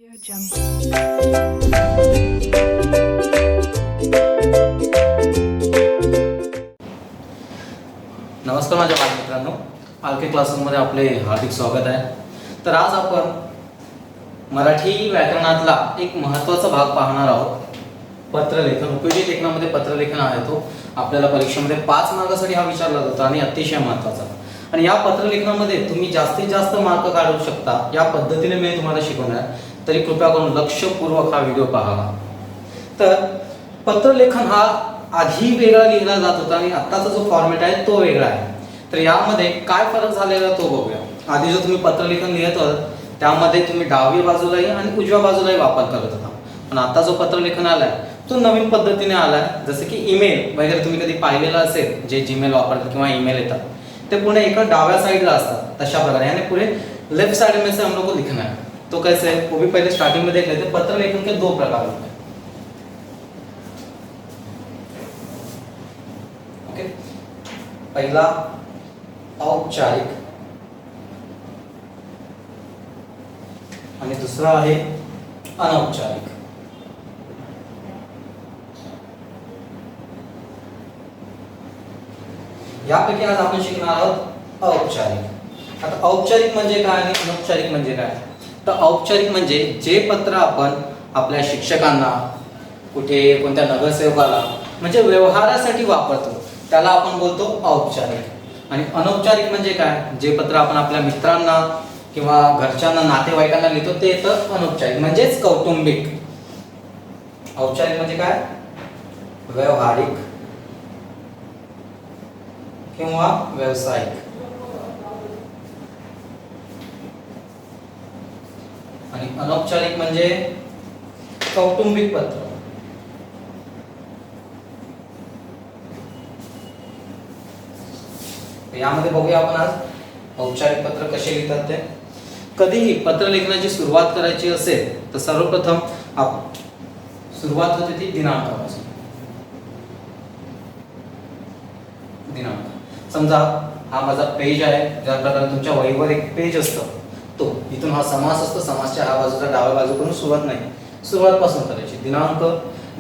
नमस्कार माझ्या बालमित्रांनो, आलके क्लासरूममध्ये आपले हार्दिक स्वागत आहे. तर आज आपण मराठी व्याकरणातला एक महत्त्वाचा भाग पाहणार आहोत. पत्रलेखन. उपयोगी लेखनामध्ये पत्रलेखन आहे तो आपल्याला परीक्षेमध्ये 5 मार्कासाठी हा विचारला जातो आणि अतिशय महत्त्वाचा. आणि या पत्रलेखनामध्ये तुम्ही जास्तीत जास्त मार्क काढू शकता या पद्धतीने मी तुम्हाला शिकवणार. तरी कृपया करून लक्षपूर्वक हा व्हिडिओ पहावा. तर पत्रलेखन हा आधी वेगळा लिहिला जात होता आणि आत्ताचा जो फॉर्मॅट आहे तो वेगळा आहे. तर यामध्ये काय फरक झालेला तो बघूया. आधी जो तुम्ही पत्रलेखन लिहित होता त्यामध्ये तुम्ही डावी बाजूलाही आणि उजव्या बाजूलाही वापर करत होता. पण आता जो पत्रलेखन आलाय तो नवीन पद्धतीने आलाय. जसे की ईमेल वगैरे तुम्ही कधी पाहिलेलं असेल, जे जीमेल वापरतात किंवा ईमेल येतात ते पुढे एका डाव्या साईडला असतात तशा प्रकारे, यानी पुढे लेफ्ट साइड में से हम लोग को लिखना है. तो कैसे है वो भी पहले स्टार्टिंग में देख लेते. पत्रलेखन के 2 प्रकार होते हैं. ओके, पहिला औपचारिक आणि दुसरा आहे अनौपचारिक. यापैकी आज आपण शिकणार आहोत औपचारिक. आता औपचारिक म्हणजे काय आणि अनौपचारिक म्हणजे काय. तर औपचारिक म्हणजे जे पत्र आपण आपल्या शिक्षकांना, कुठे कोणत्या नगरसेवकाला म्हणजे व्यवहारासाठी वापरतो त्याला आपण बोलतो औपचारिक. आणि अनौपचारिक म्हणजे काय, जे पत्र आपण आपल्या मित्रांना किंवा घरच्यांना, नातेवाईकांना लिहितो ते तर अनौपचारिक म्हणजेच कौटुंबिक. औपचारिक म्हणजे काय, व्यवहारिक किंवा व्यावसायिक. आणि अनौपचारिक म्हणजे कौटुंबिक पत्र. यामध्ये बघूया आपण आज औपचारिक पत्र कसे लिहितात ते. कधीही पत्र लेखनाची सुरुवात करायची असेल तर सर्वप्रथम सुरुवात होते ती दिनांकापासून. दिनांक. समजा हा माझा पेज आहे, ज्या प्रकारे तुमच्या वहीवर एक पेज असतं, तो इथून हा समास असतो, समासच्या हा बाजूचा डाव्या बाजूकडून सुरुवात नाही, सुरुवातपासून करायची. दिनांक.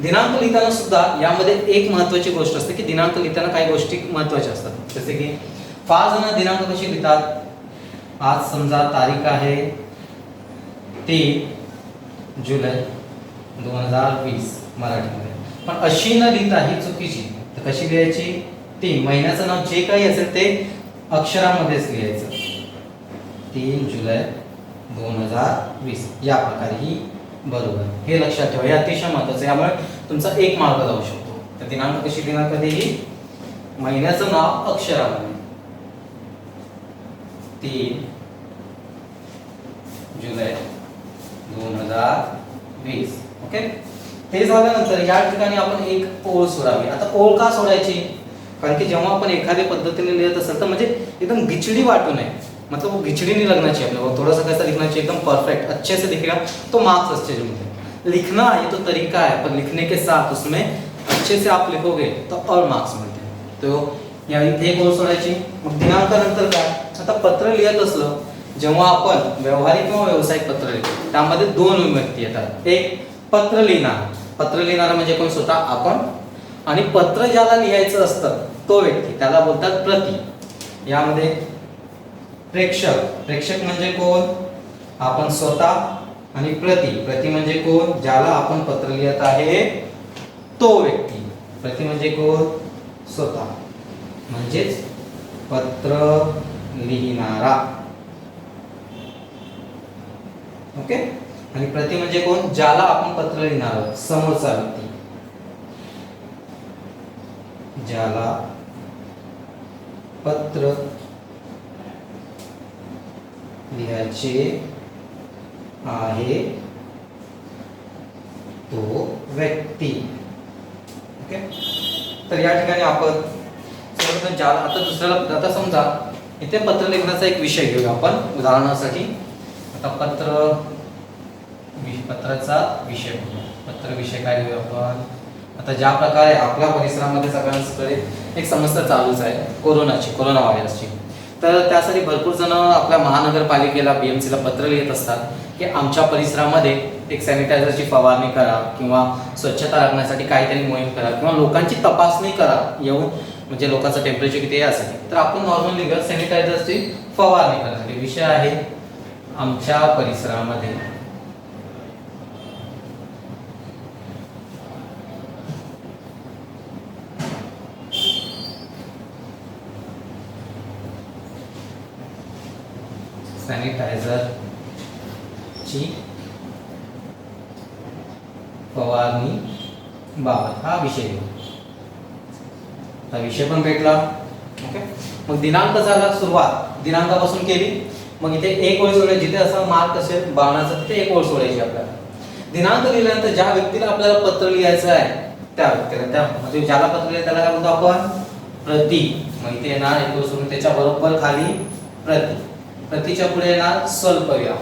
दिनांक लिहिताना सुद्धा यामध्ये एक महत्त्वाची गोष्ट असते की दिनांक लिहिताना काही गोष्टी महत्त्वाच्या असतात. जसे की 5 जण दिनांक कशी लिहितात. आज समजा तारीख आहे 3 जुलै 2020 मराठीमध्ये, पण अशी न लिहिता ही चुकीची. तर कशी लिहायची, 3 महिन्याचं नाव जे काही असेल ते अक्षरामध्येच लिहायचं. 3 जुलै 2020 या प्रकारे ही बरोबर. हे लक्षात ठेवा, हे अतिशय महत्त्वाचं. यामुळे तुमचा 1 मार्क जाऊ शकतो. तर दिनांक कशी लिहिणार, कधीही महिन्याचं नाव अक्षरामध्ये. 3 जुलै 2020. ओके. हे झाल्यानंतर या ठिकाणी आपण एक ओळ सोडावी. आता ओळ का सोडायची, कारण की जेव्हा आपण एखाद्या पद्धतीने लिहित असेल तर म्हणजे एकदम गिचडी वाटू नये, मतलब वो गिचड़ी नहीं लगना चाहिए अपने को. थोड़ा सा कैसा लिखना चाहिए, एकदम परफेक्ट अच्छे से दिखेगा तो मार्क्स अच्छे मिलते. लिखना ये तो तरीका है, पर लिखने के साथ उसमें अच्छे से आप लिखोगे तो और मार्क्स मिळते. तो या इथे गोल सोडायची. मग दिनांकानंतर काय, आता पत्र लिहित असलं जेव्हा आपण व्यवहारिक किंवा व्यावसायिक पत्र लिहितो त्यामध्ये 2 व्यक्ती येतात. एक पत्र लिहिणारा. पत्र लिहिणारा म्हणजे कोण, स्वतः आपण. आणि पत्र ज्याला लिहायचं असतं तो व्यक्ती, त्याला बोलतात प्रती. यामध्ये प्रेक्षक. प्रेक्षक म्हणजे कोण, आपण स्वतः. आणि प्रती. प्रती म्हणजे कोण, ज्याला आपण पत्र लिहित आहे तो व्यक्ती. प्रती म्हणजे कोण, स्वतः, म्हणजेच पत्र लिहिणारा. ओके. आणि प्रती म्हणजे कोण, ज्याला आपण पत्र लिहिणार आहोत, समोरचा व्यक्ती, ज्याला पत्र लिहायचे आहे तो व्यक्ती. ओके. तर या ठिकाणी आपण ज्याला, आता दुसऱ्याला, आता समजा इथे पत्र लेखनाचा एक विषय घेऊया आपण उदाहरणासाठी. आता पत्राचा विषय, पत्र विषय काय घेऊया आपण. आता ज्या प्रकारे आपल्या परिसरामध्ये सगळ्यांकडे एक समस्या चालूच आहे कोरोना व्हायरसची. तर त्यासाठी भरपूर जण आपल्या महानगरपालिकेला BMC ला पत्र लिहित असतात की आमच्या परिसरामध्ये एक सॅनिटायझरची फवारणी करा किंवा स्वच्छता राखण्यासाठी काहीतरी मोहीम करा किंवा लोकांची तपासणी करा येऊन, म्हणजे लोकांचं टेम्परेचर किती आहे असेल तर आपण नॉर्मली सॅनिटायझरची फवारणी करण्यासाठी. विषय आहे आमच्या परिसरामध्ये सॅनिटायझरची फवारणी बाबत हा विषय. हा विषय पण भेटला. ओके, मग दिनांक झाला, सुरुवात दिनांकापासून केली. मग इथे एक ओळ सोडायची, जिथे असा मार्क असेल बाणाचा तिथे एक ओळ सोडायची आपल्याला. दिनांक लिहिल्यानंतर ज्या व्यक्तीला आपल्याला पत्र लिहायचं आहे त्या व्यक्तीला, त्या म्हणजे ज्याला पत्र लिहायचं त्याला काय म्हणतो आपण, प्रती. मग इथे येणार एक ओळ सोडून त्याच्या बरोबर खाली प्रती, प्रतीच्या पुढे येणार स्वल्पविराम.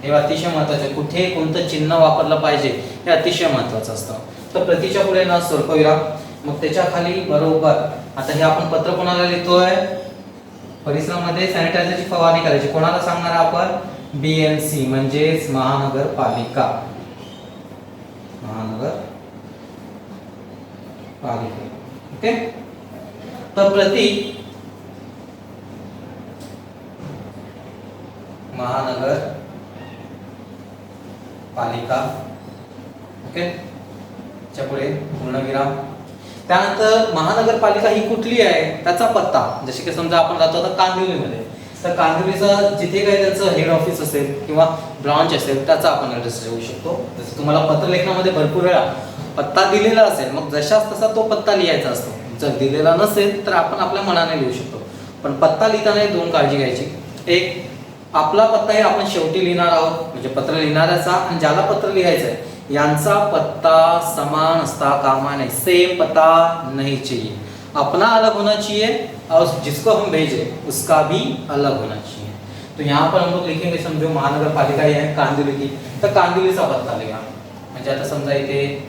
हे अतिशय महत्त्वाचे, कुठे कोणतं चिन्ह वापरलं पाहिजे हे अतिशय महत्त्वाचं असतं. तर प्रतीच्या पुढे येणार स्वल्पविराम. मग त्याच्या खाली बरोबर, आता हे आपण पत्र कोणाला लिहितोय, परिसरामध्ये सॅनिटायझरची फवारणी करायची, कोणाला सांगणार आपण, BMC म्हणजेच महानगरपालिका. महानगरपालिका. ओके, तर प्रती महानगरपालिका. ओके, च्या पुढे पूर्णविराम. त्यानंतर महानगरपालिका ही कुठली आहे त्याचा पत्ता, जसे की समजा आपण राहतो आता कांदिवलीमध्ये, तर कांदिवलीचा जिथे काही त्यांचं हेड ऑफिस असेल किंवा ब्रांच असेल त्याचा आपण ऍड्रेस देऊ शकतो. जसं तुम्हाला पत्र लेखनामध्ये भरपूर वेळा पत्ता दिलेला असेल, मग जशाच तसा तो पत्ता लिहायचा असतो. जर दिलेला नसेल तर आपण आपल्या मनाने लिहू शकतो. पण पत्ता लिहिताना दोन काळजी घ्यायची. एक, आपला पत्ता हे आपण शेवटी लिहिणार आहोत, म्हणजे पत्र लिहिणाऱ्याचा आणि ज्याला पत्र लिहायचं आहे यांचा पत्ता समान असता कामा नहीं, सेम पता नहीं चाहिए. अपना अलग होना चाहिए और जिसको हम भेजे उसका भी अलग होना चाहिए. तो यहाँ पर हम लोग लिखेंगे, समझो महानगरपालिका है कांदिवली की, तर कांदिवलीचा पत्ता लिहा. म्हणजे आता समजा इथे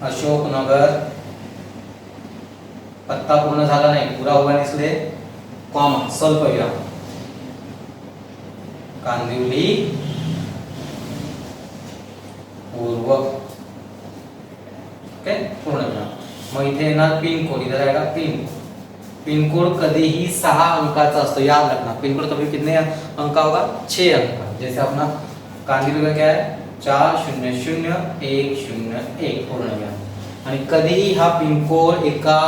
अशोकनगर, पत्ता पूर्ण झाला नाही, पूरा हुआ नहीं इसलिए कॉमा स्वल्पविराम, कांदिवली पूर्व. ओके, पूर्ण विराम. मग इथे येणार पिन कोड, इधर आएगा पिन कोड कधीही 6 अंकाचा असतो, याद रखना. पिन कोड कभी कितने अंक होगा, 6 अंक. जैसे अपना कांदिवली का क्या है 400101 पूर्ण विराम. आणि कधीही हा पिन कोड एका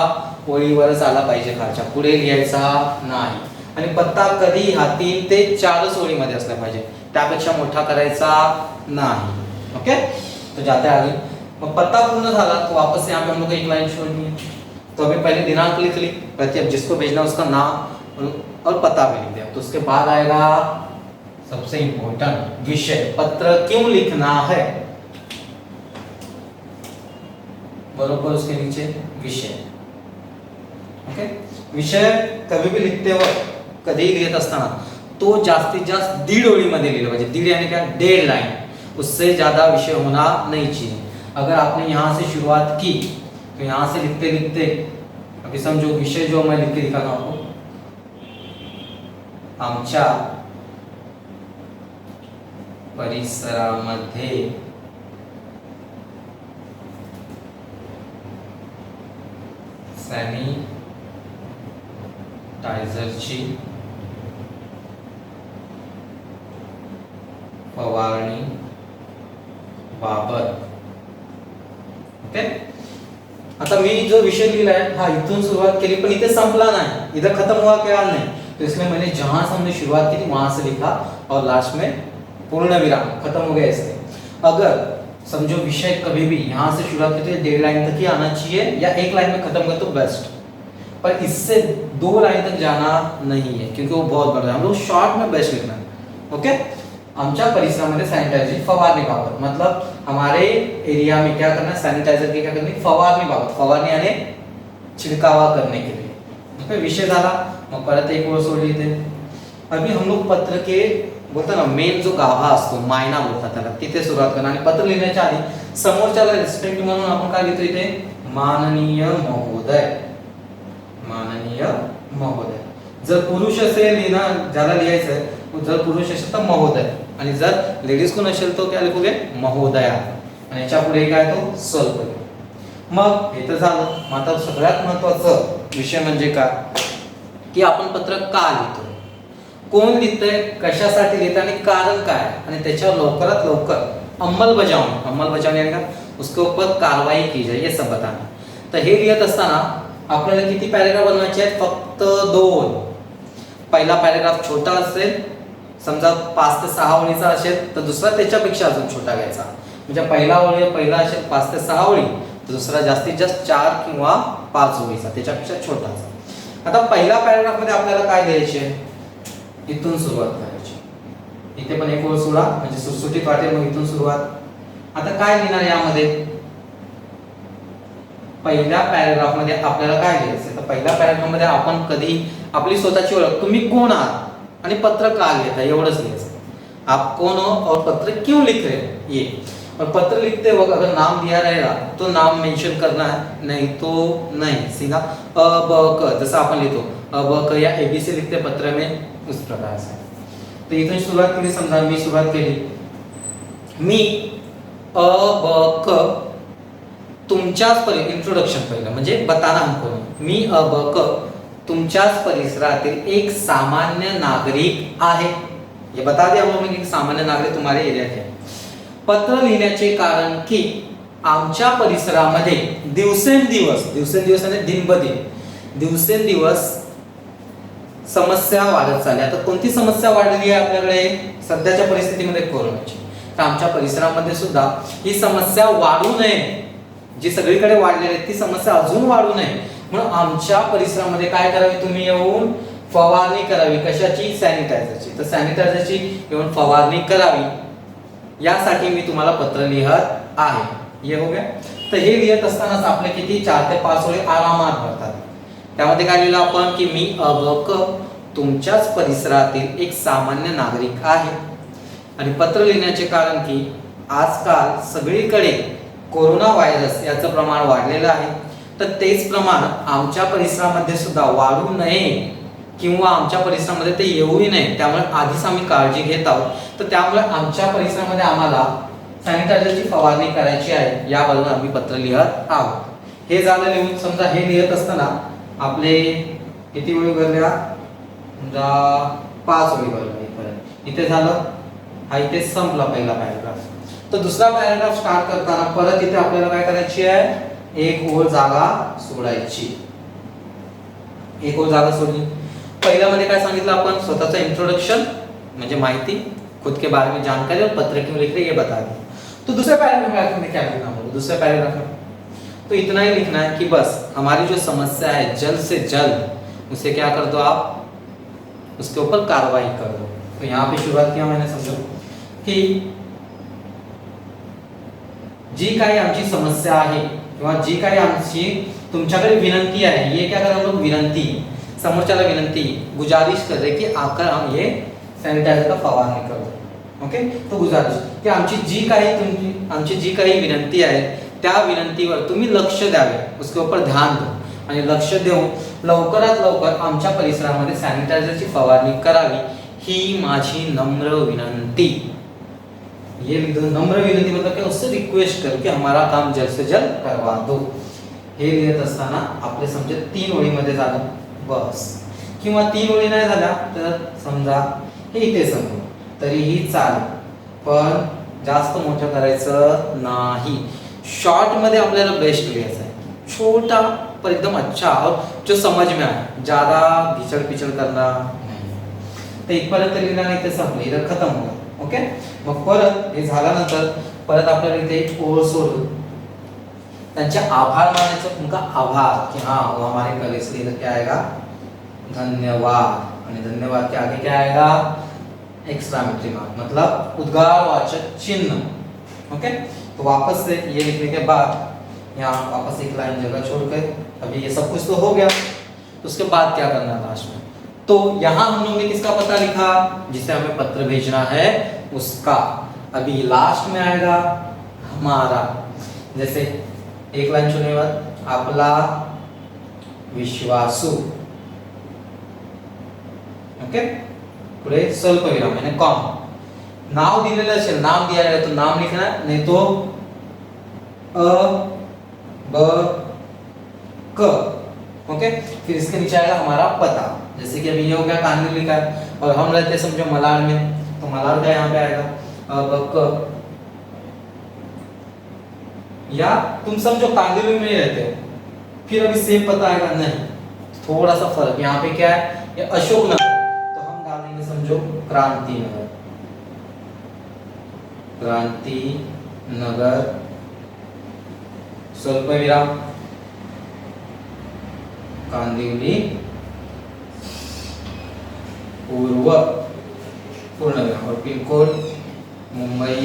ओळीवरच आला पाहिजे, खालच्या पुढे लिहायचा नाही. आणि पत्ता कधी हा 3 ते 4 ओळीमध्ये असला पाहिजे, त्यापेक्षा मोठा करायचा नाही. ओके, तो जाते आगे. मग पत्ता पूर्ण झाला तो वापस से यहाँ पे हम लोग एक लाइन छोड़नी है. तो अभी पहले दिनांक लिख ली, कहते अब जिसको भेजना उसका नाम और पता भी लिख दिया. तो उसके बाद आएगा सबसे इंपॉर्टेंट विषय, पत्र क्यों लिखना है, बरोबर उसके नीचे विषय. ओके, विषय कभी भी लिखते वक्त, कधीही लिहित असताना तो जास्तीत जास्त 1.5 ओळीमध्ये लिहिलं पाहिजे. 1.5 यानी क्या, 1.5 लाइन, उससे ज्यादा विषय होना नहीं चाहिए. अगर आपने यहाँ से शुरुआत की तो यहाँ से लिखते लिखते, अभी समझो विषय जो मैं लिख के दिखाता हूँ आपको, आमच्या परिसरामध्ये सॅनिटायझरची फवारणी बाबत. ओके, आता मी जो विषय लिहिलाय हा इथून सुरुवात केली पण इथे संपला नाही, इधर खत्म हुआ क्या नहीं, तो इसलिए मैंने जहां से हमने शुरुआत की थी वहां से लिखा और लास्ट में पूर्ण विराम, खत्म हो गया इससे. अगर समझो विषय कभी भी यहाँ से शुरुआत करते 1.5 लाइन तक ही आना चाहिए या 1 लाइन में खत्म कर तो बेस्ट, पर इससे 2 लाइन तक जाना नहीं है क्योंकि वो बहुत बड़ा है. हम लोग शॉर्ट में बेस्ट लिखना है. ओके, आमच्या परिसरामध्ये सॅनिटायझरची फवारणी बाबत, मतलब हमारे एरिया में क्या करना है, सैनिटाइजर की क्या करनी, फवारणी बाबत, फवारणी यानी छिड़कावा करने के लिए. ओके, विषय झाला. मग परत एक ओळ सोडली इथे. अभी हम लोग पत्र के बोलतो ना मेन जो गाभा असतो, मायना बोलतात त्याला, तिथे सुरुवात करणार. आणि पत्र लिहिण्याच्या आधी समोरच्याला रिस्पेक्ट म्हणून आपण काय लिहितो इथे, माननीय महोदय, माननीय महोदय. जर पुरुष असेल लिहिणं ज्याला लिहायचं आहे, जर पुरुष असेल तर महोदय, आणि जर लेडीज कोण असेल तो काय लिहूगे महोदया, आणि याच्या पुढे काय तो स्वल्प. मग हे तर झालं. मग आता सगळ्यात महत्वाचं विषय म्हणजे काय की आपण पत्र का लिहितो, कोण लिहितंय, कशासाठी लिहितं आणि कारण काय, आणि त्याच्यावर लवकरात लवकर अंमलबजावणी यानी का उसके ऊपर कारवाई की जाए ये सब बताना. तर हे लिहित असताना आपल्याला किती पॅरेग्राफ बनवायचे आहेत, फक्त 2. पहिला पॅरेग्राफ छोटा असेल, समजा 5 ते 6 ओळीचा असेल तर दुसरा त्याच्यापेक्षा अजून छोटा घ्यायचा. म्हणजे पहिला असेल 5 ते 6 ओळी, तर दुसरा जास्तीत जास्त 4 किंवा 5 ओळीचा, त्याच्यापेक्षा छोटासा. आता पहिल्या पॅरेग्राफ मध्ये आपल्याला काय द्यायचे, इथून सुरुवात करायची. इथे पण एक ओळ सोडा म्हणजे सुटसुटीत वाटेल, मग इथून सुरुवात. आता काय लिहिणार यामध्ये, पहिल्या पॅराग्राफ मध्ये आपल्याला काय लिहायचं, तर पहिल्या पॅराग्राफ मध्ये आपण कधी आपली स्वतःची ओळख, तुम्ही कोण आहात आणि पत्र का लिहिता एवढंच लिहायचं. आप कौन हो और पत्र क्यों लिख रहे हैं ये. और पत्र लिखते वक्त अगर नाम दिया रहेगा तो नाम मेंशन करना है, नहीं तो नहीं. सीधा अ ब क, जसं आपण लिहितो अ ब क या एबीसी लिखते पत्र में, उस प्रकार से. तर इथून सुरुवात केली, समजा मी सुरुवात केली, मी अ ब क तुमच्याच इंट्रोडक्शन पहिलं म्हणजे बताना हमको, मी अ ब क तुमच्याच परिसरातील एक सामान्य नागरिक आहे. ये बता दिया हम लोगों ने कि सामान्य नागरिक तुम्हारे एरिया के. पत्र लिहिण्याचे कारण की आमच्या परिसरामध्ये दिवसेंदिवस आणि दिवसेंदिवस समस्या वाढत चालल्या. आता कोणती समस्या वाढली आहे आपल्याकडे सध्याच्या परिस्थितीमध्ये, कोरोनाची. तर आमच्या परिसरामध्ये सुद्धा ही समस्या वाढू नये, जी सगळीकडे वाढलेली आहे ती समस्या अजून वाढू नये म्हणून आमच्या परिसरामध्ये काय करावे, तुम्ही येऊन फवारणी करावी. कशाची, सॅनिटायझरची. तर सॅनिटायझरची येऊन फवारणी करावी, यासाठी मी तुम्हाला पत्र लिहत आहे. हे हो गया. तर हे लिहित असतानाच आपले किती 4 ते 5 ओळी आरामात भरतात. त्यामध्ये काय लिहिलं आपण की मी अ ब क तुमच्याच परिसरातील एक सामान्य नागरिक आहे. आणि पत्र लिहिण्याचे कारण की आजकाल सगळीकडे कोरोना व्हायरस याचं प्रमाण वाढलेलं आहे. तर तेच प्रमाण आमच्या परिसरामध्ये सुद्धा वाढू नये किंवा आमच्या परिसरामध्ये ते येऊही नये, त्यामुळे आधीच आम्ही काळजी घेत आहोत. तर त्यामुळे आमच्या परिसरामध्ये आम्हाला सॅनिटायझरची फवारणी करायची आहे, यावरून आम्ही पत्र लिहत आहोत. हे झालं लिहून. समजा हे लिहत असताना आपले किती ओळी भरल्या, समजा 5 ओळी भरल्या. इथे झालं, हा इथे संपला पहिला पॅराग्राफ. तर दुसरा पॅराग्राफ स्टार्ट करताना परत इथे आपल्याला काय करायची आहे, एक ओळ जागा सोडायची. एक ओळ जागा सोडली. पहिल्या मध्ये काय सांगितलं आपण, स्वतःचं इंट्रोडक्शन म्हणजे माहिती, खुद के बारे में जानकारी और पत्र क्यों लिख रहे ये बता दिया. तो दूसरे पैराग्राफ में क्या लिखना होगा, दूसरे पैराग्राफ में तो इतना ही लिखना है कि बस हमारी जो समस्या है जल्द से जल्द उसे क्या कर दो आप, उसके ऊपर कार्रवाई कर दो. तो यहाँ पे शुरुआत किया मैंने, समझो की जी काही आमची समस्या आहे किंवा जी काही आमची तुमच्याकडे विनंती आहे, ये क्या कर हम लोग विनंती, समोरच्याला विनंती, गुजारिश कर रहे कि आकर हम ये सॅनिटायझर का फवारणी करू. ओके. तो गुजारिश की आमची जी काही विनंती आहे त्या विनंतीवर तुम्ही लक्ष द्यावे, उसके ऊपर ध्यान दो, आणि लक्ष देऊन लवकरात लवकर आमच्या परिसरामध्ये सॅनिटायझरची फवारणी करावी, ही माझी नम्र विनंती. ये नम्र विनंती मतलब क्या, उससे रिक्वेस्ट कर कि हमारा काम जल्द से जल्द करवा दो. हे लिहित असताना आपले समजे 3 ओळीमध्ये झालं बस, किंवा 3 ओळी नाही झाल्या तर समजा हे इथे संपलं तरीही चालेल, पण जास्त मोठं करायचं नाही. शॉर्ट मध्ये आपल्याला बेस्ट लिहायचं आहे, छोटा पर एकदम अच्छा और जो समझ में आए, ज्यादा घिचड़ पिचड़ करना नाही. तर इथपर्यंत लिहिलं नाही ते संपलं, इथं खतम होईल. ओके. मग परत हे झाल्यानंतर परत आपल्याला इथे एक ओळ सोडून त्यांचे आभार मानायचं, उनका आभार कि हाँ वो हमारे कल इसलिए क्या आएगा, धन्यवाद. आणि धन्यवाद के आगे क्या आएगा, एक्सक्लेमेटरी मार्क मतलब उद्गारवाचक चिन्ह. ओके. तो वापस से ये लिखने के बाद यहाँ वापस एक लाइन जगह छोड़कर, अभी ये सब कुछ तो हो गया, तो उसके बाद क्या करना है लास्ट में, तो यहाँ हम लोग ने किसका पता लिखा, जिसे हमें पत्र भेजना है उसका. अभी लास्ट में आएगा हमारा, जैसे एक लाइन चुने बाद आपला विश्वासू, ओके, पुढे स्वल्पविराम यानी कॉमा. नाव दिलेलं असेल, नाम दिया है तो नाम लिखना है, नहीं तो अ ब क. ओके, फिर इसके नीचे आएगा हमारा पता. जैसे कि अभी ये हो गया कांदिवली का, और हम रहते हैं समझो मलाड में, तो मलाड का यहाँ पे आएगा अ ब क. या तुम समझो कांदिवली में ही रहते हो, फिर अभी सेम पता आएगा नहीं, थोड़ा सा फर्क. यहाँ पे क्या है, ये अशोक नगर, तो हम डालेंगे समझो क्रांति नगर. क्रांति नगर स्वल्पविराम कांदिवली पूर्व पूर्णविराम, और पिन कोड मुंबई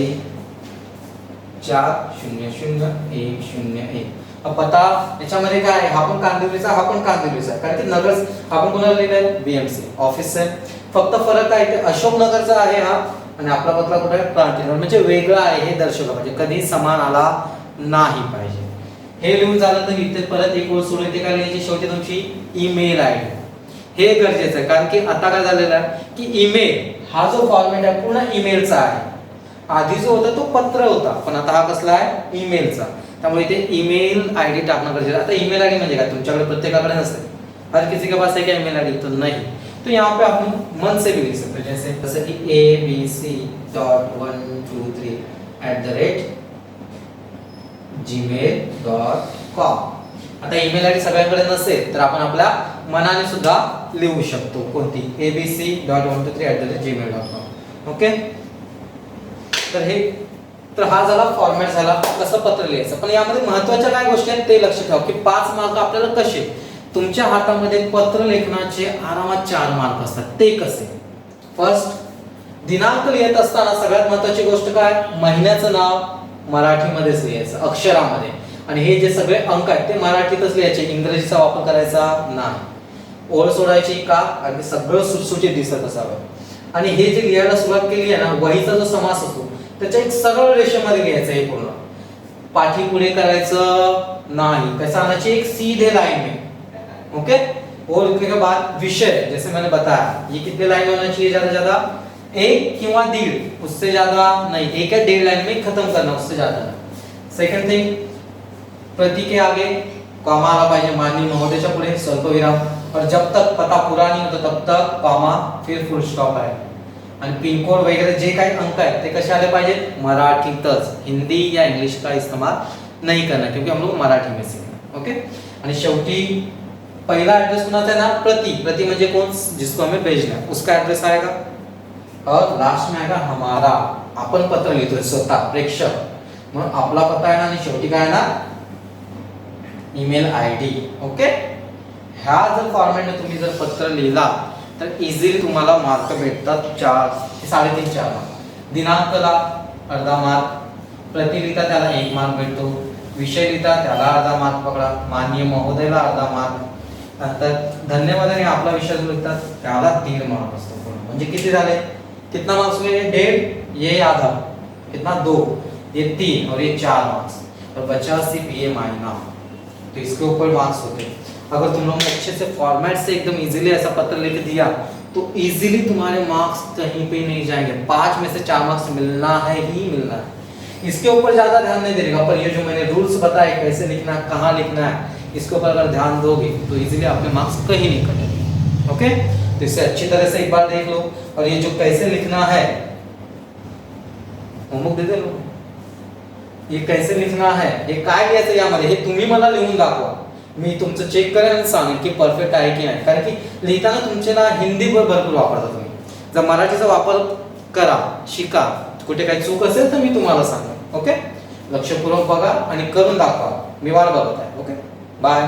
400101. अब पता याच्यामध्ये काय आहे, हा पण कांदिवलीचा, हा पण कांदिवलीचा, कारण की नगर आपण कोणाला लिहिलंय, बीएमसी ऑफिस आहे. फक्त फरक काय ते अशोक नगरचा आहे हा, आणि आपला पत्ता कुठे आहे, क्रांतीनगर, म्हणजे वेगळा आहे हे दर्शवलं पाहिजे, कधी समान आला नाही पाहिजे. हे लिहून झालं तर इथे परत एक ओळ सोडून इथे काय लिहायची, शेवटी तुमची ईमेल आयडी. हे गरजेचं आहे, कारण की आता काय झालेलं आहे की ईमेल हा जो फॉर्मॅट आहे पूर्ण ईमेलचा आहे. आधी जो होता तो पत्र होता, पण आता हा कसला आहे, ईमेलचा. त्यामुळे इथे ईमेल आयडी टाकणं गरजेचं आहे. आता ईमेल आयडी म्हणजे काय, तुमच्याकडे प्रत्येकाकडे नसते, हर किसी के पास है क्या ईमेल आईडी, तो नहीं. तो यहाँ पे आप मन से भी लिख सकते हैं, जैसे कि abc.123@gmail.com. आता ईमेल आयडी सगळ्यांकडे नसेल तर आपण आपल्या मनाने सुद्धा लिहू शकतो, कोणती, abc.123@gmail.com. ओके, तर हा झाला फॉर्मॅट झाला, कसं पत्र लिहायचं. पण यामध्ये महत्त्वाच्या काय गोष्टी आहेत ते लक्ष ठेवा, की 5 मार्क आपल्याला कसे, तुमच्या हातामध्ये पत्र लेखनाचे आरामात 4 मार्क असतात, ते कसे. फर्स्ट, दिनांक लिहित असताना सगळ्यात महत्त्वाची गोष्ट काय, महिन्याचं नाव मराठीमध्येच लिहायचं, अक्षरामध्ये, आणि हे जे सगळे अंक आहेत ते मराठीतच लिहायचे, इंग्रजीचा वापर करायचा नाही. ओळ सोडायची का, आणि सगळं सुटसुटीत दिसत असावं. आणि हे जे लिहायला सुरुवात केली आहे ना, वहीचा जो समास असतो त्याच्या एक सरळ रेषेमध्ये लिहायचं, हे पूर्ण पाठी पुढे करायचं नाही, कैसा आना चाहिए, एक सीधे लाइन में. ओके, और लिखने के बाद विषय, जैसे मैंने बताया, ये कितने लाइन होना चाहिए, ज्यादा 1 किंवा 1.5, उससे ज्यादा नहीं, 1 या 1.5 लाइन में खत्म करना, उससे ज्यादा नहीं. सेकंड थिंग, प्रति के आगे कॉमा आला पाहिजे, माननीय महोदयच्या पुढे स्वल्पविराम, और जब तक पता पूरा नहीं होता तब तक कॉमा, फिर फुल स्टॉप आहे. आणि पिन कोड वगैरे जे काही अंक आहेत ते कसे आले पाहिजेत, मराठीतच, हिंदी या इंग्लिश का इस्तेमाल नहीं करना, क्योंकि हम लोग मराठी में सीखना. ओके, आणि शेवटी पहला एड्रेस कुणाचा आहे ना, प्रति म्हणजे कौन, जिसको हमें भेजना है उसका एड्रेस आएगा, और लास्ट में आएगा हमारा, आपण पत्र लिहितोय स्वतः प्रेक्षक, म्हणून आपला पत्ता आहे ना, आणि शेवटी काय आहे ना, ईमेल आयडी. ओके, ह्या जर फॉर्मॅटने तुम्ही जर पत्र लिहिला तर इझिली तुम्हाला मार्क भेटतात 4 ते 3.5 4 मार्क. दिनांकला अर्धा मार्क, प्रति लिहिता त्याला 1 मार्क भेटतो, विषय लिहिता त्याला अर्धा मार्क पकडा, माननीय महोदयला अर्धा मार्क, नंतर धन्यवाद आणि आपला विषय जो लिहितात त्याला 1.5 मार्क असतो. म्हणजे किती झाले, कितना मार्क्स हुए, 1.5, ये आधा, कितना 2, ये 3 और ये 4 मार्क्स, और बचा सिर्फ ये मायना, तो इसके ऊपर मार्क्स होते. अगर तुम लोग अच्छे से फॉर्मेट से एकदम इजीली ऐसा पत्र लिख दिया तो इजीली तुम्हारे मार्क्स कहीं पे नहीं जाएंगे, 5 में से 4 मार्क्स मिलना है ही मिलना है. इसके ऊपर ज्यादा ध्यान नहीं देगा, पर ये जो मैंने रूल्स बताए कैसे लिखना है, कहाँ लिखना है, इसके ऊपर अगर ध्यान दोगे तो इजीली आपके मार्क्स कहीं नहीं कटेंगे. ओके, तो इसे अच्छी तरह से एक बार देख लो. और ये जो कैसे लिखना है, होमवर्क दे दे लो, ये कैसे लिखना है, हे काय लिहायचं यामध्ये, हे तुम्ही मला लिहून दाखवा, मी तुमचं चेक करेन आणि सांगेन की परफेक्ट आहे की नाही. कारण की लिहिताना तुमचे ना हिंदी भरपूर वापरता तुम्ही, जर मराठीचा वापर करा, शिका, कुठे काही चूक असेल तर मी तुम्हाला सांगेन. ओके, लक्षपूर्वक बघा आणि करून दाखवा, मी वाट बघत आहे. Okay, bye.